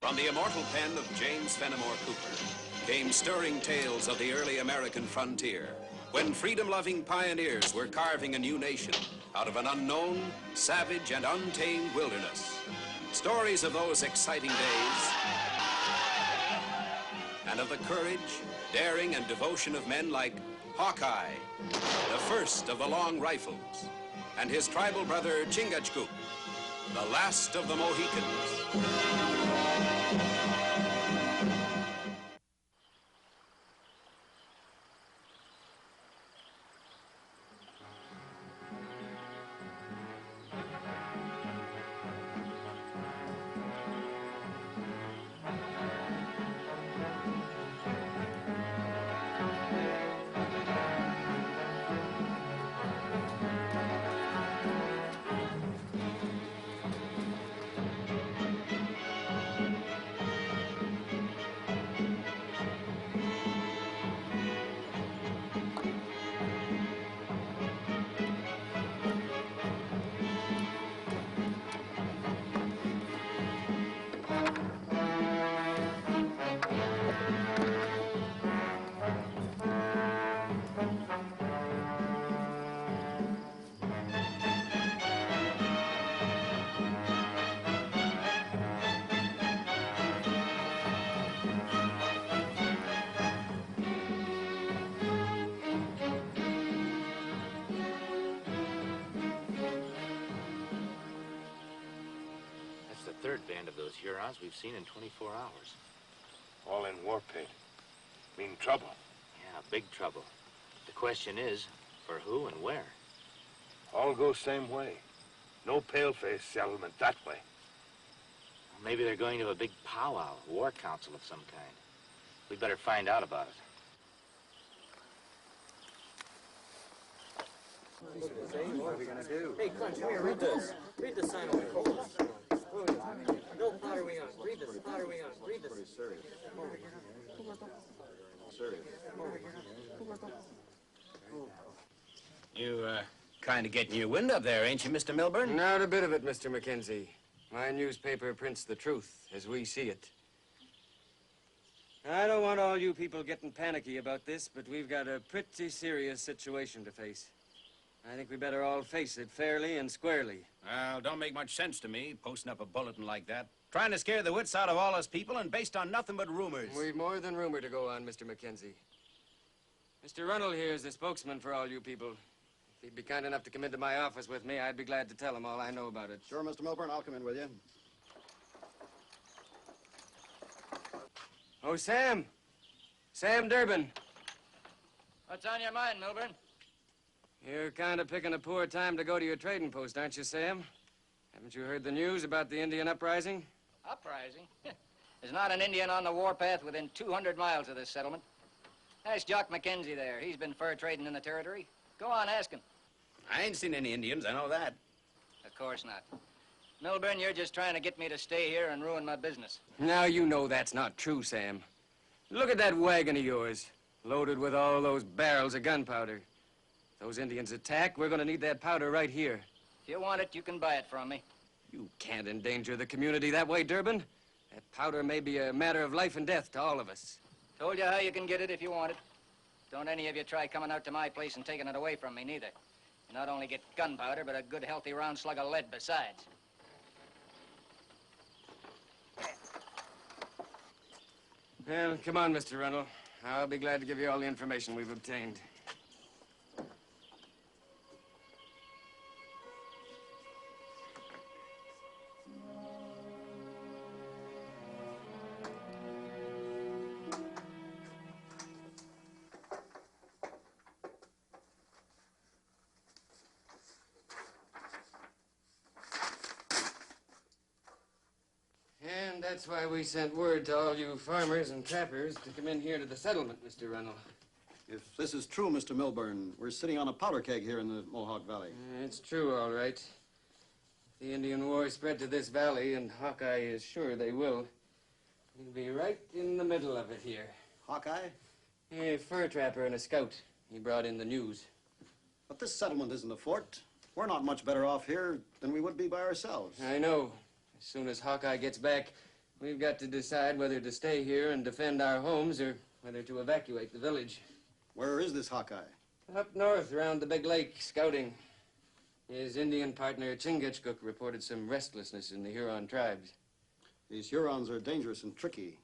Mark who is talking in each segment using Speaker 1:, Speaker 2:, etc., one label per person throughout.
Speaker 1: From the immortal pen of James Fenimore Cooper came stirring tales of the early American frontier, when freedom-loving pioneers were carving a new nation out of an unknown, savage, and untamed wilderness. Stories of those exciting days and of the courage, daring, and devotion of men like Hawkeye, the first of the long rifles, and his tribal brother Chingachgook, the last of the Mohicans.
Speaker 2: Third band of those Hurons we've seen in 24 hours.
Speaker 3: All in war paint. Mean trouble.
Speaker 2: Yeah, big trouble. The question is, for who and where?
Speaker 3: All go same way. No pale-face settlement that way.
Speaker 2: Well, maybe they're going to a big powwow, war council of some kind. We'd better find out about it.
Speaker 4: What are we gonna do? Hey, Clutch, come here, read this. Read the sign on the coals. No pottery on. Read this. Pottery on. Read this.
Speaker 5: Pretty serious. Serious.
Speaker 1: You, kind of getting your wind up there, ain't you, Mr. Milburn?
Speaker 6: Not a bit of it, Mr. McKenzie. My newspaper prints the truth as we see it. I don't want all you people getting panicky about this, but we've got a pretty serious situation to face. I think we better all face it fairly and squarely.
Speaker 1: Well, don't make much sense to me, posting up a bulletin like that. Trying to scare the wits out of all us people and based on nothing but rumors.
Speaker 6: We've more than rumor to go on, Mr. McKenzie. Mr. Runnell here is the spokesman for all you people. If he'd be kind enough to come into my office with me, I'd be glad to tell him all I know about it.
Speaker 5: Sure, Mr. Milburn, I'll come in with you.
Speaker 6: Oh, Sam. Sam Durbin.
Speaker 4: What's on your mind, Milburn?
Speaker 6: You're kind of picking a poor time to go to your trading post, aren't you, Sam? Haven't you heard the news about the Indian uprising?
Speaker 4: Uprising? There's not an Indian on the warpath within 200 miles of this settlement. Ask Jock McKenzie there. He's been fur trading in the territory. Go on, ask him.
Speaker 1: I ain't seen any Indians, I know that.
Speaker 4: Of course not. Milburn, you're just trying to get me to stay here and ruin my business.
Speaker 6: Now you know that's not true, Sam. Look at that wagon of yours, loaded with all those barrels of gunpowder. If those Indians attack, we're gonna need that powder right here.
Speaker 4: If you want it, you can buy it from me.
Speaker 6: You can't endanger the community that way, Durbin. That powder may be a matter of life and death to all of us.
Speaker 4: Told you how you can get it if you want it. Don't any of you try coming out to my place and taking it away from me, neither. You not only get gunpowder, but a good, healthy round slug of lead besides.
Speaker 6: Well, come on, Mr. Runnell. I'll be glad to give you all the information we've obtained. And that's why we sent word to all you farmers and trappers to come in here to the settlement, Mr. Runnell.
Speaker 5: If this is true, Mr. Milburn, we're sitting on a powder keg here in the Mohawk Valley.
Speaker 6: It's true, all right. If the Indian war spread to this valley, and Hawkeye is sure they will, we'll be right in the middle of it here.
Speaker 5: Hawkeye?
Speaker 6: A fur trapper and a scout. He brought in the news.
Speaker 5: But this settlement isn't a fort. We're not much better off here than we would be by ourselves.
Speaker 6: I know. As soon as Hawkeye gets back, We've got to decide whether to stay here and defend our homes or whether to evacuate the village.
Speaker 5: Where is this Hawkeye?
Speaker 6: Up north, around the big lake, scouting. His Indian partner, Chingachgook, reported some restlessness in the Huron tribes.
Speaker 5: These Hurons are dangerous and tricky.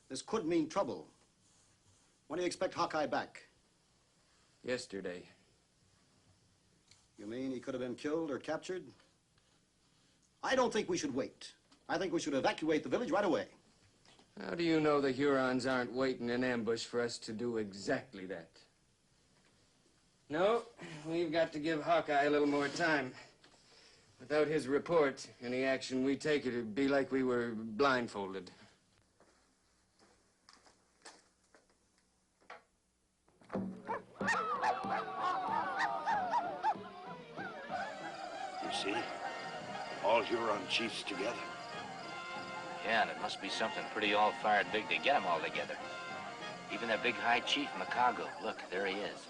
Speaker 5: This could mean trouble. When do you expect Hawkeye back?
Speaker 6: Yesterday.
Speaker 5: You mean he could have been killed or captured? I don't think we should wait. I think we should evacuate the village right away.
Speaker 6: How do you know the Hurons aren't waiting in ambush for us to do exactly that? No, we've got to give Hawkeye a little more time. Without his report, any action we take, it'd be like we were blindfolded.
Speaker 3: You see? All Huron chiefs together.
Speaker 2: Yeah, and it must be something pretty all-fired big to get them all together. Even their big high chief, Macago. Look, there he is.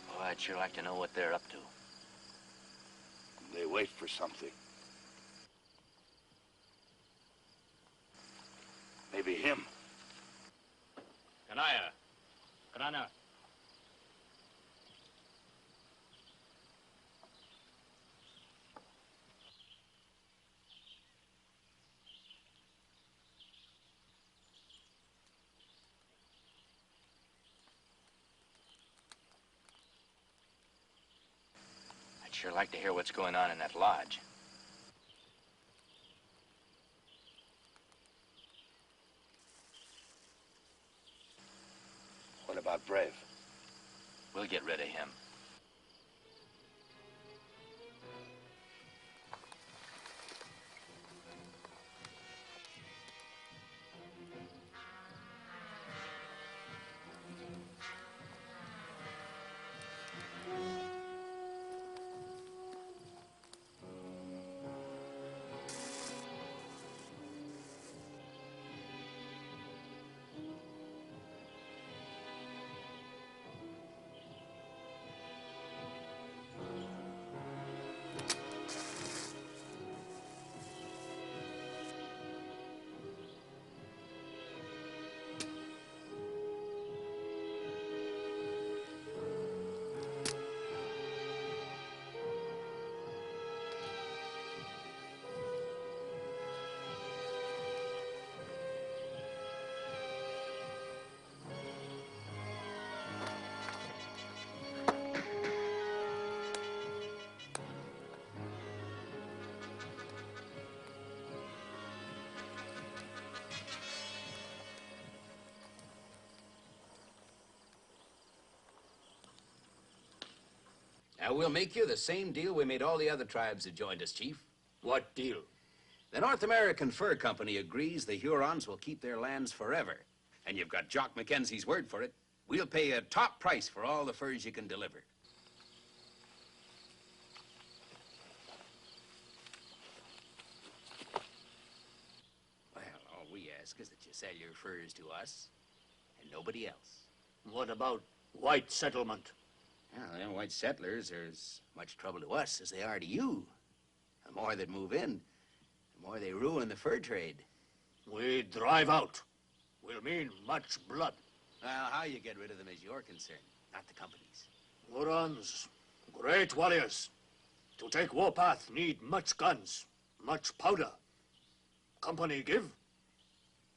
Speaker 2: Oh, I'd sure like to know what they're up to.
Speaker 3: They wait for something. Maybe him.
Speaker 2: Kanaya. Kanana. I'd sure like to hear what's going on in that lodge.
Speaker 3: What about Brave?
Speaker 2: We'll get rid of him.
Speaker 1: Now, we'll make you the same deal we made all the other tribes that joined us, Chief.
Speaker 2: What deal?
Speaker 1: The North American Fur Company agrees the Hurons will keep their lands forever. And you've got Jock McKenzie's word for it. We'll pay a top price for all the furs you can deliver. Well, all we ask is that you sell your furs to us and nobody else.
Speaker 7: What about white settlement?
Speaker 1: Well, them white settlers are as much trouble to us as they are to you. The more that move in, the more they ruin the fur trade.
Speaker 7: We drive out. Will mean much blood.
Speaker 1: Well, how you get rid of them is your concern, not the company's.
Speaker 7: Hurons, great warriors. To take warpath need much guns, much powder. Company give?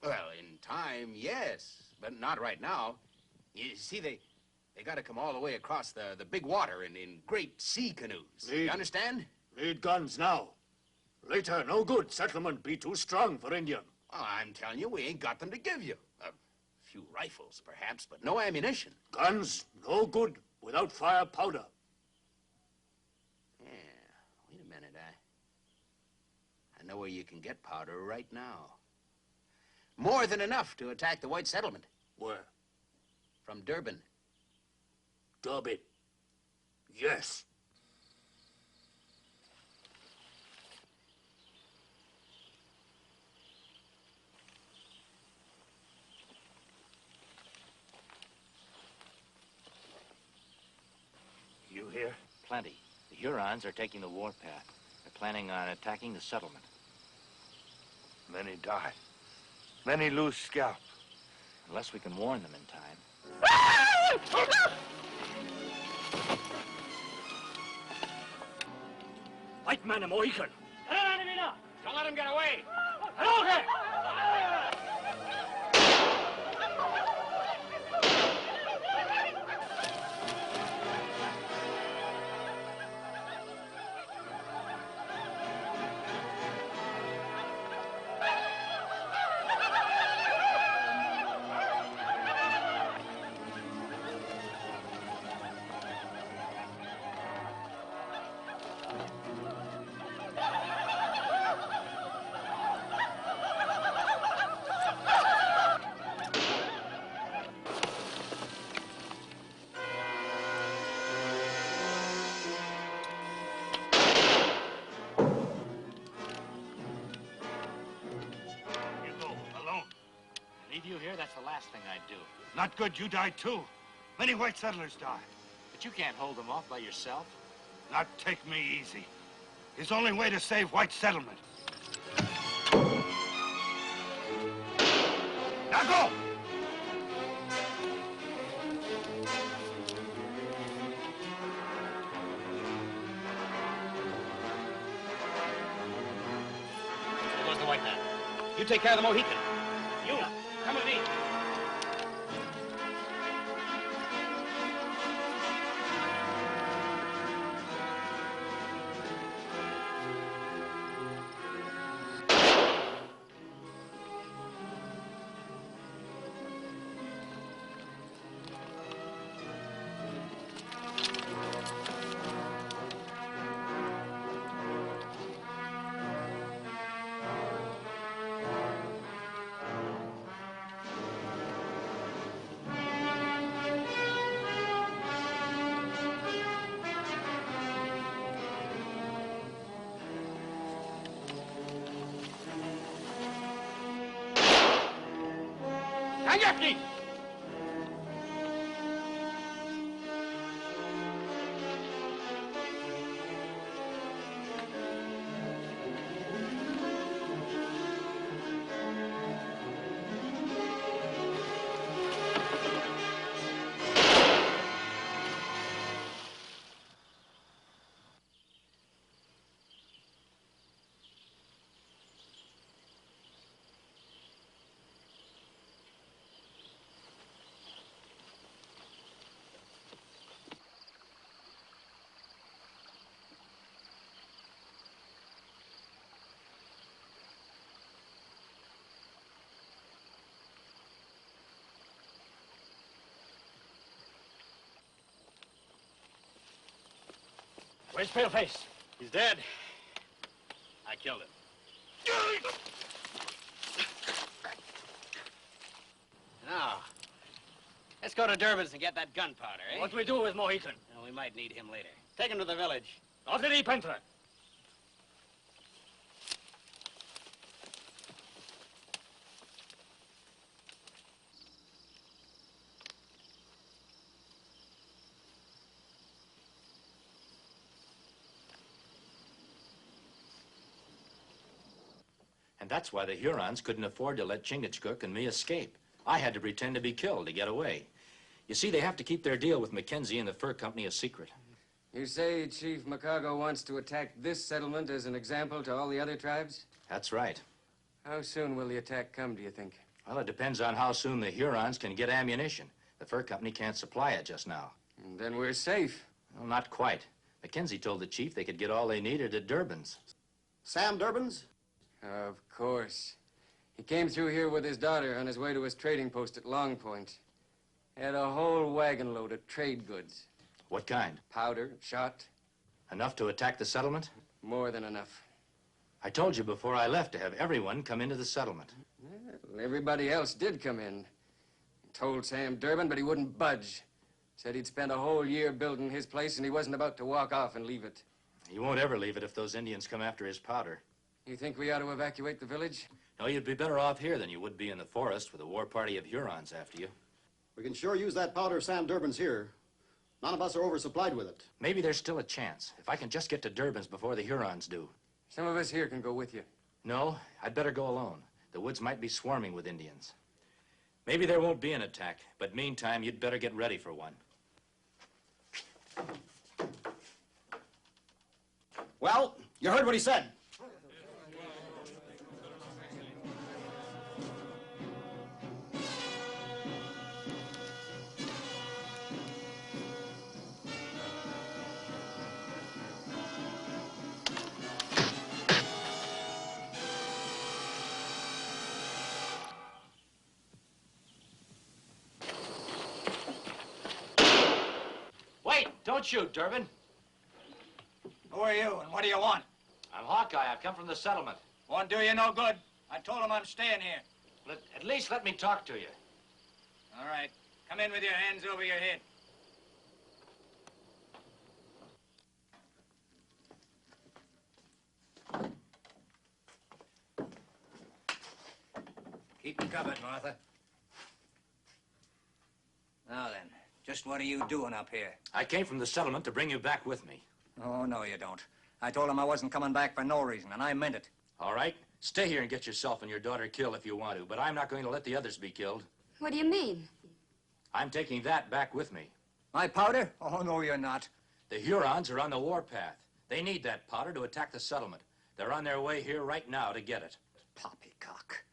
Speaker 1: Well, in time, yes, but not right now. You see, they got to come all the way across the big water in great sea canoes. You understand?
Speaker 7: Need guns now. Later, no good. Settlement be too strong for Indian.
Speaker 1: Oh, I'm telling you, we ain't got them to give you. A few rifles, perhaps, but no ammunition.
Speaker 7: Guns, no good without fire powder.
Speaker 1: Yeah, wait a minute. I know where you can get powder right now. More than enough to attack the white settlement.
Speaker 7: Where?
Speaker 1: From Durban.
Speaker 7: Durban. Yes.
Speaker 3: You here?
Speaker 2: Plenty. The Hurons are taking the warpath. They're planning on attacking the settlement.
Speaker 3: Many die. Many lose scalp.
Speaker 2: Unless we can warn them in time.
Speaker 7: White man, a Mohican.
Speaker 6: Don't let him get away.
Speaker 2: You here? That's the last thing I'd do.
Speaker 3: Not good, you died too. Many white settlers died.
Speaker 2: But you can't hold them off by yourself.
Speaker 3: Not take me easy. It's the only way to save white settlement. Now go!
Speaker 6: There goes the white man. You take care of the Mohican. You, come with me.
Speaker 7: Angiepnij!
Speaker 6: Where's Paleface? He's dead. I killed him. Now, let's go to Durbin's and get that gunpowder, eh?
Speaker 7: What do we do with Mohican?
Speaker 6: Well, we might need him later. Take him to the village.
Speaker 7: Oakley, Pentra.
Speaker 2: And that's why the Hurons couldn't afford to let Chingachgook and me escape. I had to pretend to be killed to get away. You see, they have to keep their deal with McKenzie and the fur company a secret.
Speaker 6: You say Chief Macago wants to attack this settlement as an example to all the other tribes?
Speaker 2: That's right.
Speaker 6: How soon will the attack come, do you think?
Speaker 2: Well, it depends on how soon the Hurons can get ammunition. The fur company can't supply it just now.
Speaker 6: And then we're safe.
Speaker 2: Well, not quite. McKenzie told the chief they could get all they needed at Durbin's.
Speaker 5: Sam Durbin's?
Speaker 6: Of course. He came through here with his daughter on his way to his trading post at Long Point. Had a whole wagon load of trade goods.
Speaker 2: What kind?
Speaker 6: Powder, shot.
Speaker 2: Enough to attack the settlement?
Speaker 6: More than enough.
Speaker 2: I told you before I left to have everyone come into the settlement.
Speaker 6: Well, everybody else did come in. Told Sam Durbin, but he wouldn't budge. Said he'd spent a whole year building his place and he wasn't about to walk off and leave it.
Speaker 2: He won't ever leave it if those Indians come after his powder.
Speaker 6: You think we ought to evacuate the village?
Speaker 2: No, you'd be better off here than you would be in the forest with a war party of Hurons after you.
Speaker 5: We can sure use that powder Sam Durbin's here. None of us are oversupplied with it.
Speaker 2: Maybe there's still a chance, if I can just get to Durban's before the Hurons do.
Speaker 6: Some of us here can go with you.
Speaker 2: No, I'd better go alone. The woods might be swarming with Indians. Maybe there won't be an attack, but meantime, you'd better get ready for one.
Speaker 5: Well, you heard what he said.
Speaker 2: Wait! Don't shoot, Durbin.
Speaker 4: Who are you and what do you want?
Speaker 2: I'm Hawkeye. I've come from the settlement.
Speaker 4: Won't do you no good. I told him I'm staying here.
Speaker 2: At least let me talk to you.
Speaker 4: All right. Come in with your hands over your head. Keep me covered, Martha. Now then, just what are you doing up here?
Speaker 2: I came from the settlement to bring you back with me.
Speaker 4: Oh, no, you don't. I told him I wasn't coming back for no reason, and I meant it.
Speaker 2: All right? Stay here and get yourself and your daughter killed if you want to, but I'm not going to let the others be killed.
Speaker 8: What do you mean?
Speaker 2: I'm taking that back with me.
Speaker 4: My powder? Oh, no, you're not.
Speaker 2: The Hurons are on the warpath. They need that powder to attack the settlement. They're on their way here right now to get it.
Speaker 4: Poppycock.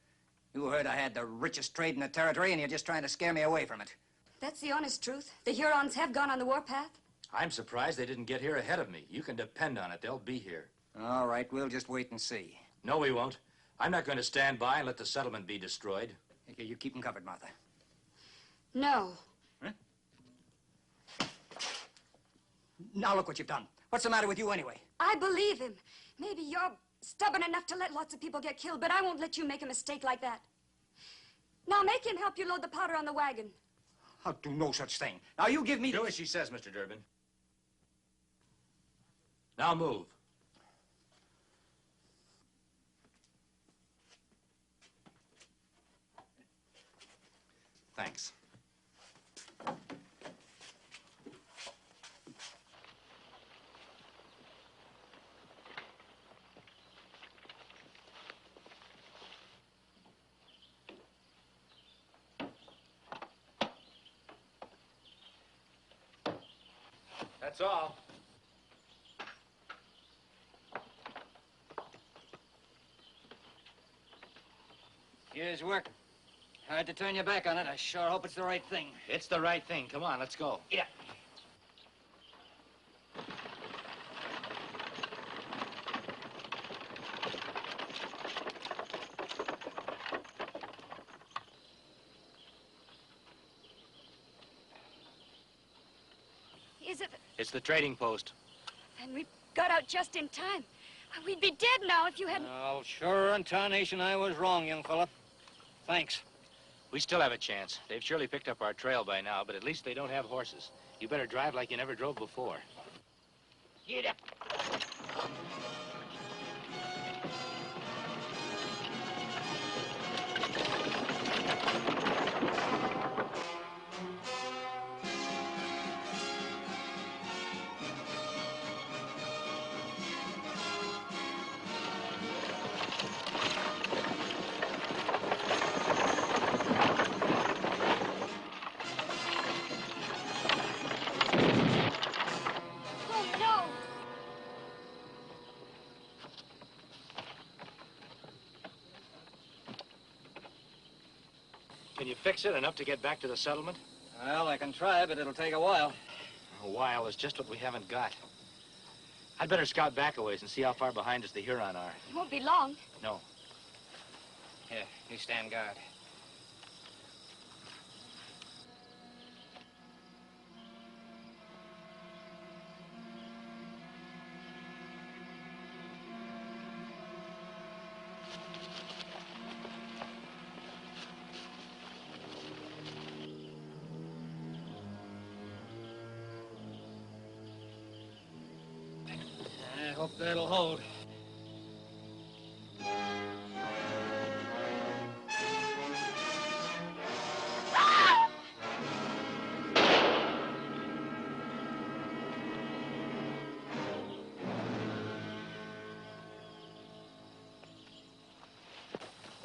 Speaker 4: You heard I had the richest trade in the territory, and you're just trying to scare me away from it.
Speaker 8: That's the honest truth. The Hurons have gone on the warpath.
Speaker 2: I'm surprised they didn't get here ahead of me. You can depend on it. They'll be here.
Speaker 4: All right, we'll just wait and see.
Speaker 2: No, we won't. I'm not going to stand by and let the settlement be destroyed.
Speaker 4: Okay, you keep them covered, Martha.
Speaker 8: No.
Speaker 4: Huh? Now look what you've done. What's the matter with you anyway?
Speaker 8: I believe him. Maybe you're stubborn enough to let lots of people get killed, but I won't let you make a mistake like that. Now make him help you load the powder on the wagon.
Speaker 4: I'll do no such thing. Now you give me...
Speaker 2: Do as she says, Mr. Durbin. Now move. Thanks. That's all.
Speaker 4: Here's work. Hard to turn your back on it. I sure hope it's the right thing.
Speaker 2: It's the right thing. Come on, let's go.
Speaker 4: Yeah.
Speaker 8: Is it?
Speaker 2: It's the trading post.
Speaker 8: And we got out just in time. We'd be dead now if you hadn't...
Speaker 4: Oh, sure in tarnation I was wrong, young fella. Thanks.
Speaker 2: We still have a chance. They've surely picked up our trail by now, but at least they don't have horses. You better drive like you never drove before.
Speaker 4: Get up.
Speaker 8: Oh, no!
Speaker 2: Can you fix it enough to get back to the settlement?
Speaker 4: Well, I can try, but it'll take a while.
Speaker 2: A while is just what we haven't got. I'd better scout back a ways and see how far behind us the Huron are.
Speaker 8: It won't be long.
Speaker 2: No.
Speaker 4: Here, you stand guard. I hope that'll hold.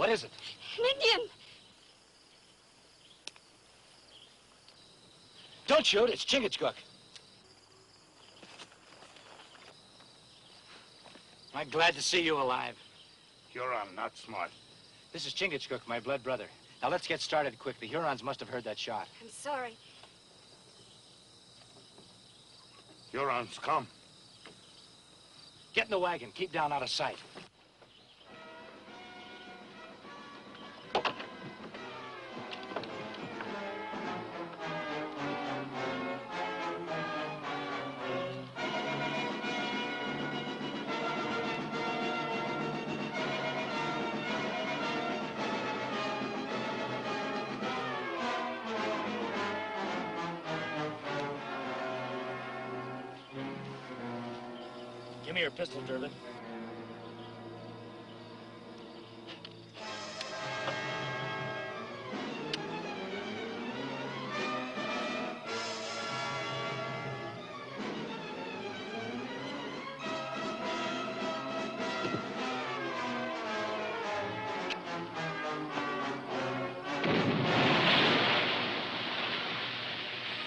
Speaker 7: What is it?
Speaker 8: An Indian.
Speaker 7: Don't shoot, it's Chingachgook.
Speaker 2: I'm glad to see you alive.
Speaker 3: Huron, not smart.
Speaker 2: This is Chingachgook, my blood brother. Now let's get started quick. The Hurons must have heard that shot.
Speaker 8: I'm sorry.
Speaker 3: Hurons, come.
Speaker 2: Get in the wagon. Keep down out of sight.
Speaker 7: Give me your pistol, Durbin.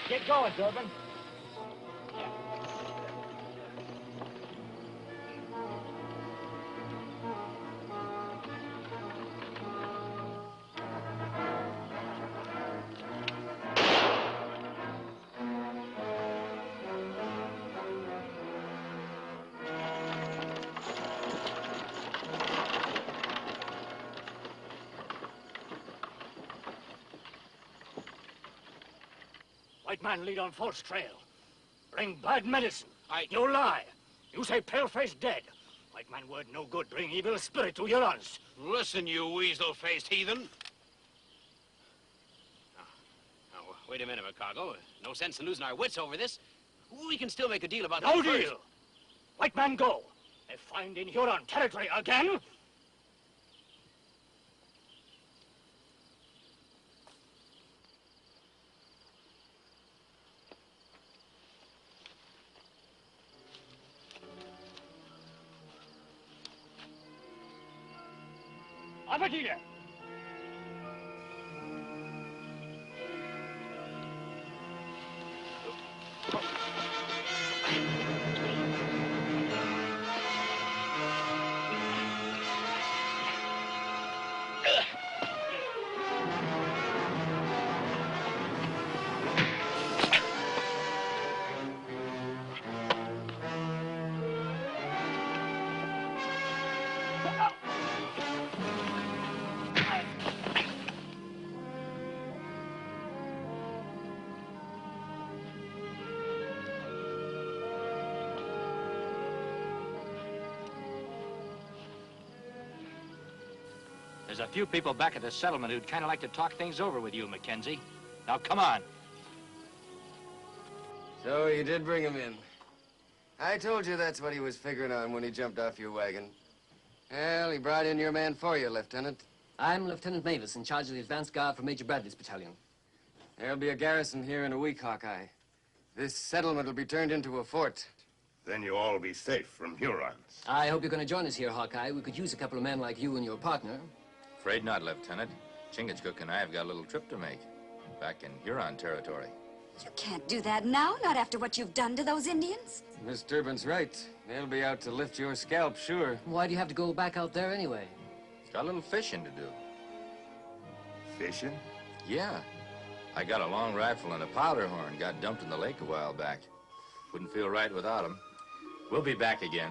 Speaker 2: Get going, Durbin.
Speaker 7: White man lead on false trail. Bring bad medicine. You lie. You say paleface dead. White man word no good. Bring evil spirit to Hurons.
Speaker 1: Listen, you weasel-faced heathen. Now, wait a minute, McCargo. No sense in losing our wits over this. We can still make a deal about
Speaker 7: No
Speaker 1: that first.
Speaker 7: deal. White man go. If find in Huron territory again, Abadile.
Speaker 2: There's a few people back at the settlement who'd kind of like to talk things over with you, McKenzie. Now, come on.
Speaker 6: So you did bring him in. I told you that's what he was figuring on when he jumped off your wagon. Well, he brought in your man for you, Lieutenant.
Speaker 9: I'm Lieutenant Mavis, in charge of the advance guard for Major Bradley's battalion.
Speaker 6: There'll be a garrison here in a week, Hawkeye. This settlement will be turned into a fort.
Speaker 3: Then you'll all be safe from Hurons.
Speaker 9: I hope you're going to join us here, Hawkeye. We could use a couple of men like you and your partner.
Speaker 2: Afraid not, Lieutenant. Chingachgook and I have got a little trip to make. Back in Huron territory.
Speaker 8: You can't do that now, not after what you've done to those Indians.
Speaker 6: Miss Durbin's right. They'll be out to lift your scalp, sure.
Speaker 9: Why do you have to go back out there anyway?
Speaker 2: Got a little fishing to do.
Speaker 3: Fishing?
Speaker 2: Yeah. I got a long rifle and a powder horn. Got dumped in the lake a while back. Wouldn't feel right without 'em. We'll be back again.